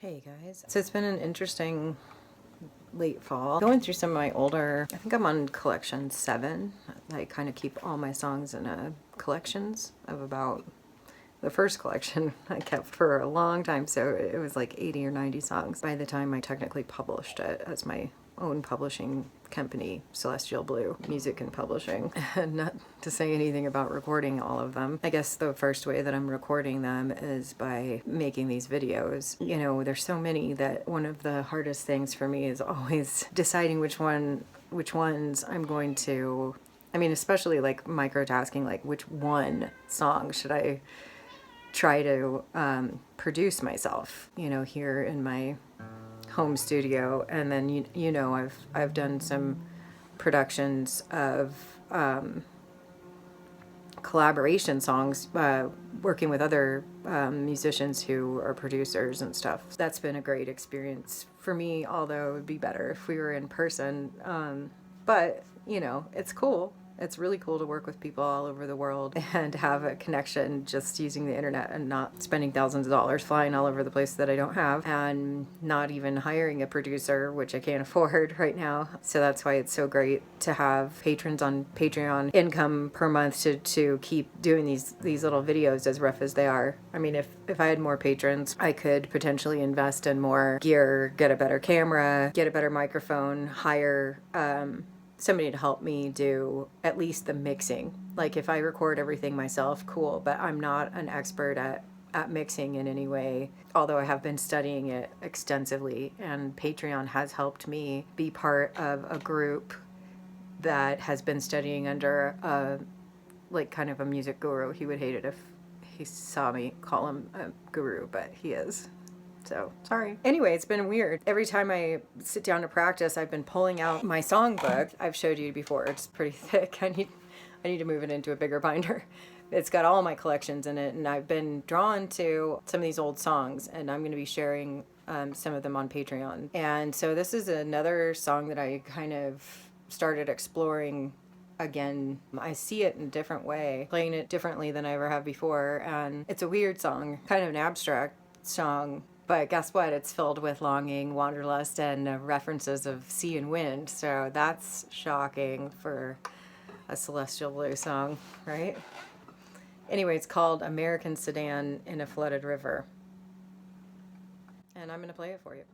Hey guys. So it's been an interesting late fall. Going through some of my older, I think I'm on collection 7. I kind of keep all my songs in collections of about, the first collection I kept for a long time, so it was like 80 or 90 songs by the time I technically published it as my own publishing company, Celestial Blue Music and Publishing. And not to say anything about recording all of them. I guess the first way that I'm recording them is by making these videos. You know, there's so many that one of the hardest things for me is always deciding which ones I'm going to, I mean, especially like microtasking, like which one song should I try to produce myself, you know, here in my home studio. And then you know I've done some productions of collaboration songs, working with other musicians who are producers and stuff. That's been a great experience for me, although it would be better if we were in person. But you know, it's cool. It's really cool to work with people all over the world and have a connection just using the internet and not spending thousands of dollars flying all over the place that I don't have, and not even hiring a producer, which I can't afford right now. So that's why it's so great to have patrons on Patreon, income per month to keep doing these little videos, as rough as they are. I mean, if I had more patrons, I could potentially invest in more gear, get a better camera, get a better microphone, hire somebody to help me do at least the mixing. Like if I record everything myself, cool, but I'm not an expert at mixing in any way, although I have been studying it extensively, and Patreon has helped me be part of a group that has been studying under a, like, kind of a music guru. He would hate it if he saw me call him a guru, but he is. So, sorry. Anyway, it's been weird. Every time I sit down to practice, I've been pulling out my songbook. I've showed you before. It's pretty thick. I need to move it into a bigger binder. It's got all my collections in it, and I've been drawn to some of these old songs, and I'm going to be sharing some of them on Patreon. And so this is another song that I kind of started exploring again. I see it in a different way, playing it differently than I ever have before, and it's a weird song, kind of an abstract song. But guess what? It's filled with longing, wanderlust, and references of sea and wind. So that's shocking for a Celestial Blue song, right? Anyway, it's called American Sedan in a Flooded River. And I'm going to play it for you.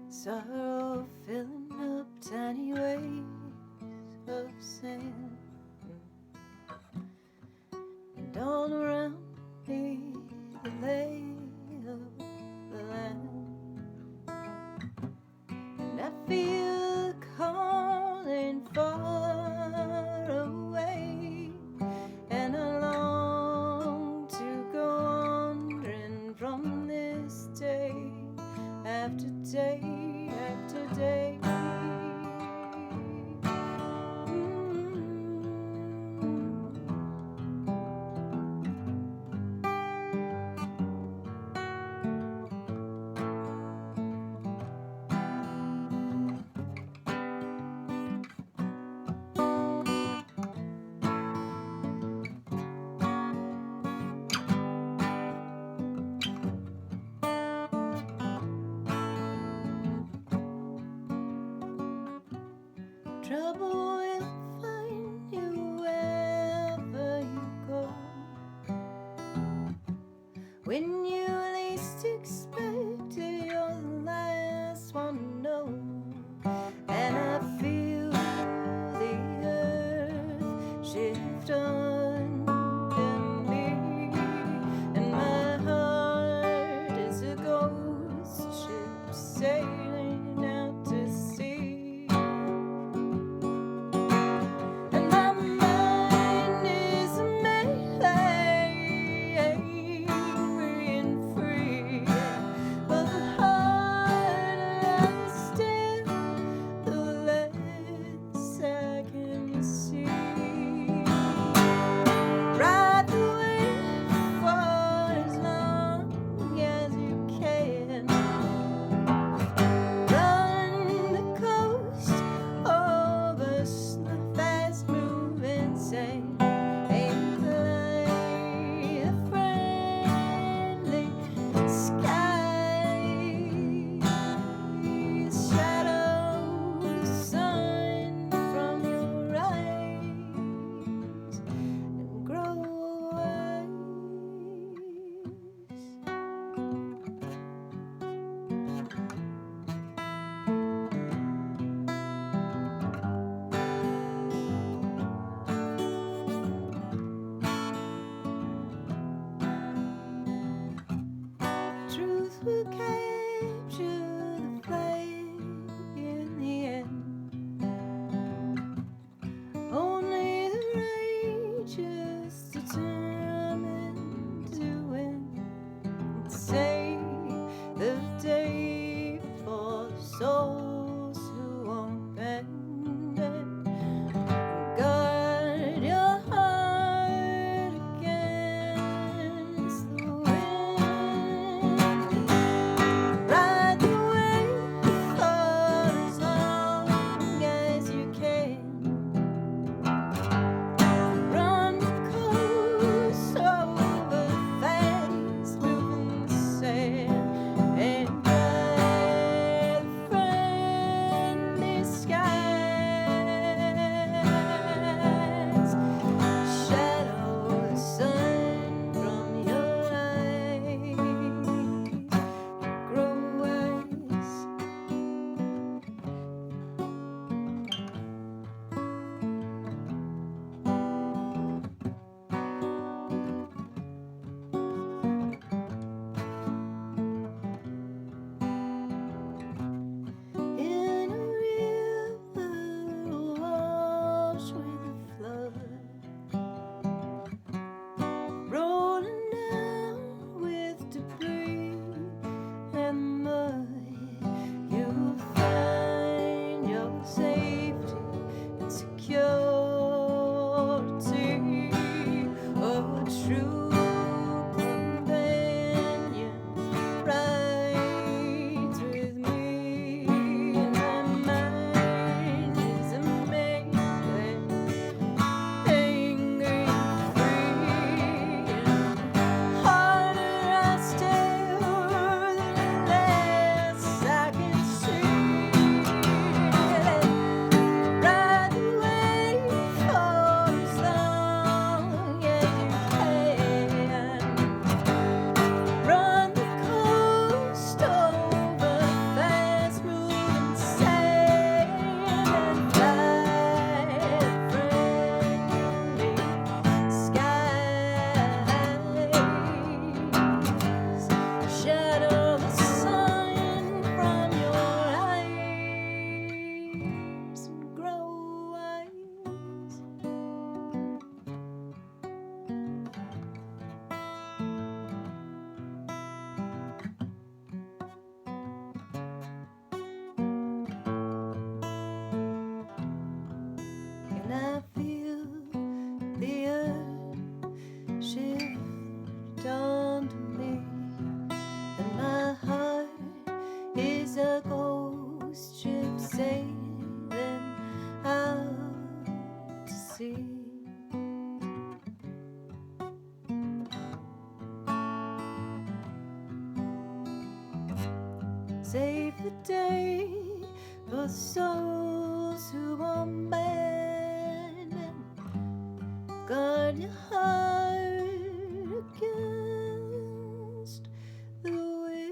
Sorrow filling up tiny waves of sand, and all around me the lay of the land, and I feel calling far away, and I long to go wandering from this day after day after day. Trouble will find you wherever you go, when you least expect it, you're the last one to know. And I feel the earth shift under me, and my heart is a ghost ship sailing out to sea. Save the day for souls who are mad. Guard your heart against the wind.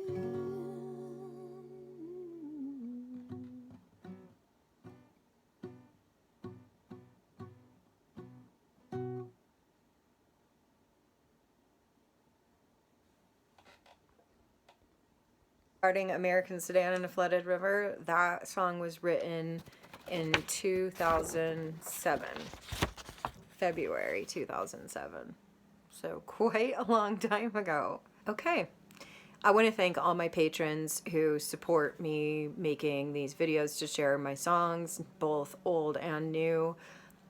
Regarding American Sedan and a Flooded River, that song was written in 2007, February 2007. So quite a long time ago. Okay. I want to thank all my patrons who support me making these videos to share my songs, both old and new.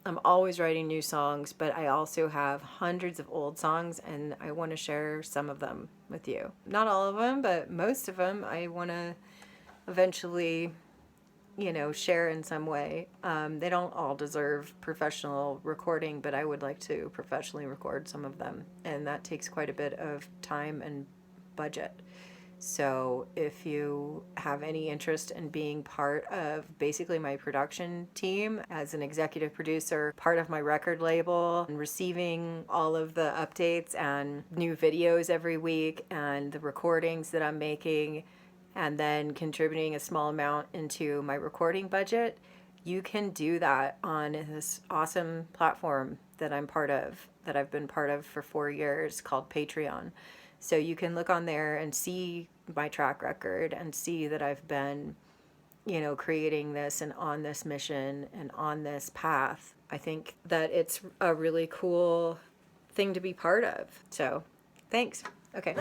I'm always writing new songs, but I also have hundreds of old songs, and I want to share some of them with you. Not all of them, but most of them I want to eventually, share in some way. They don't all deserve professional recording, but I would like to professionally record some of them, and that takes quite a bit of time and budget. So if you have any interest in being part of basically my production team as an executive producer, part of my record label, and receiving all of the updates and new videos every week and the recordings that I'm making, and then contributing a small amount into my recording budget, you can do that on this awesome platform that I'm part of, that I've been part of for 4 years, called Patreon. So you can look on there and see my track record and see that I've been, creating this and on this mission and on this path. I think that it's a really cool thing to be part of. So thanks. Okay.